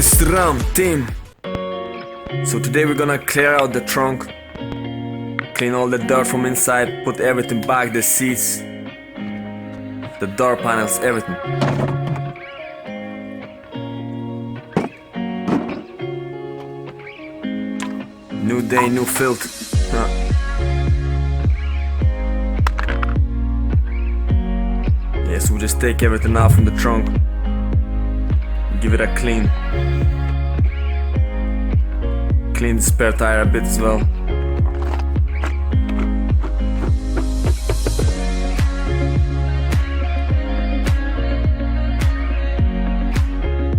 Stram team. So today we're gonna clear out the trunk, clean all the dirt from inside, put everything back, the seats, the door panels, everything. New day, new filth. Yes, we just take everything out from the trunk, give it a clean. Clean the spare tire a bit as well.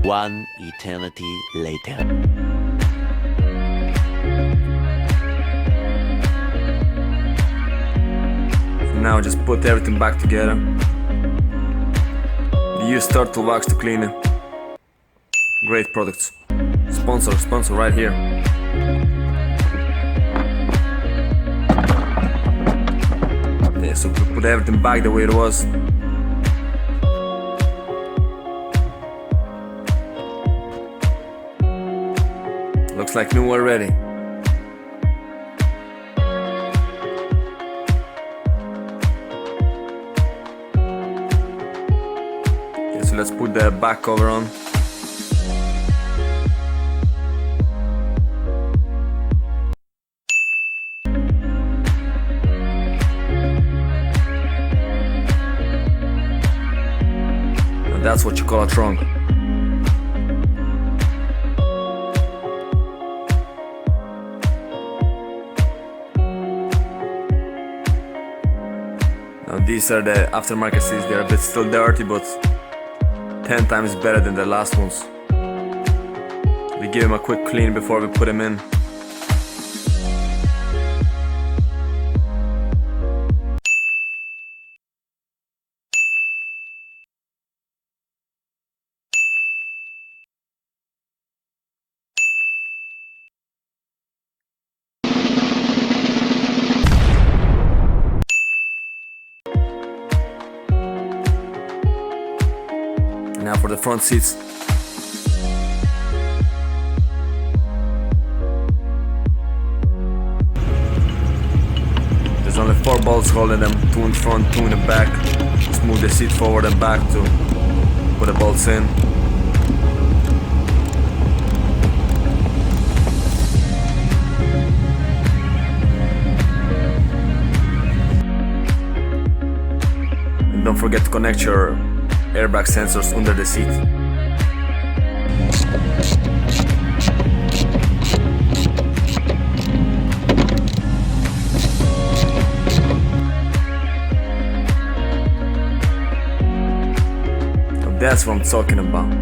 One eternity later. So now just put everything back together. Use turtle wax to clean it. Great products. Sponsor right here. Yeah, so put everything back the way it was. Looks like new already. Yeah, so let's put the back cover on. That's what you call a trunk. Now these are the aftermarket seats. They're a bit still dirty, but 10 times better than the last ones. We give them a quick clean before we put them in. Now for the front seats. There's only 4 bolts holding them, 2 in front, 2 in the back. Just move the seat forward and back to put the bolts in. And don't forget to connect your airbag sensors under the seat. That's what I'm talking about.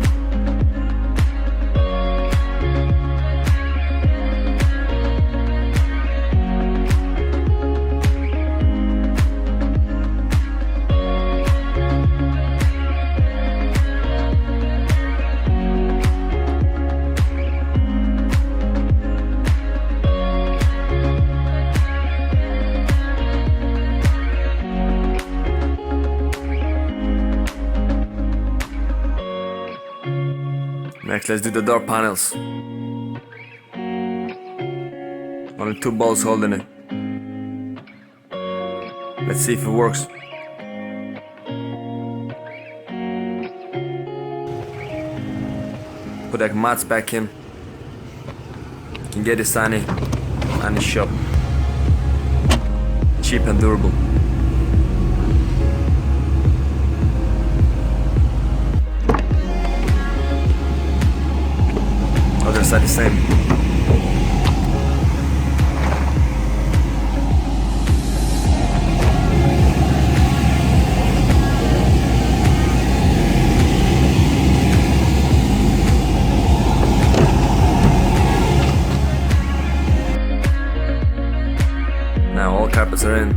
Next, let's do the door panels. Only 2 bolts holding it. Let's see if it works. Put the mats back in. You can get this any shop. Cheap and durable. Other side the same. Now all carpets are in.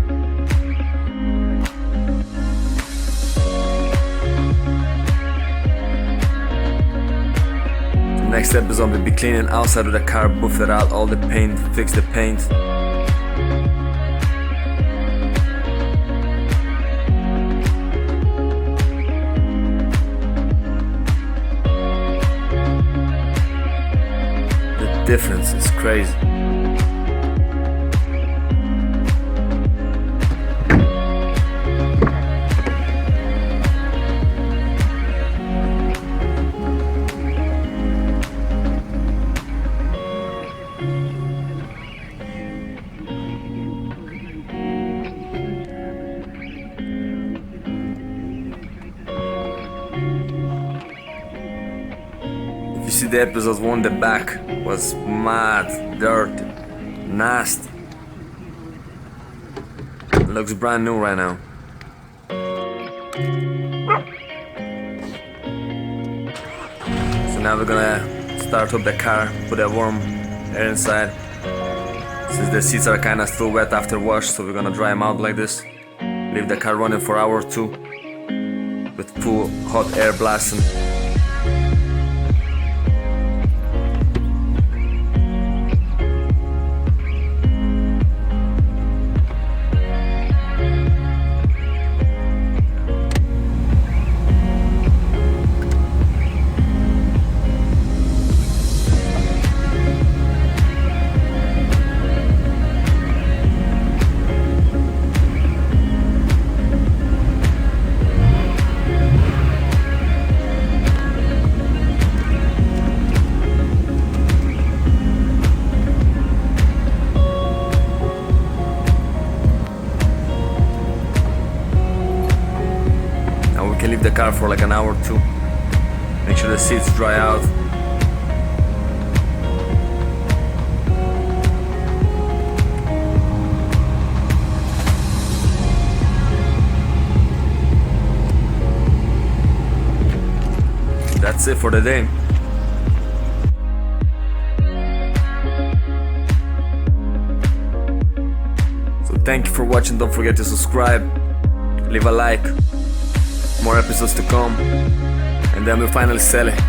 Next step is going to be cleaning outside of the car, buff it out, all the paint, fix the paint. difference is crazy. You see the episode 1, the back was mad, dirty, nasty. Looks brand new right now. So now we're gonna start up the car, put a warm air inside. Since the seats are kinda still wet after wash, so we're gonna dry them out like this. Leave the car running for an hour or two with full hot air blasting. Can leave the car for like an hour or two. Make sure the seats dry out. That's it for the day. So thank you for watching. Don't forget to subscribe, leave a like. More episodes to come, and then we'll finally sell it.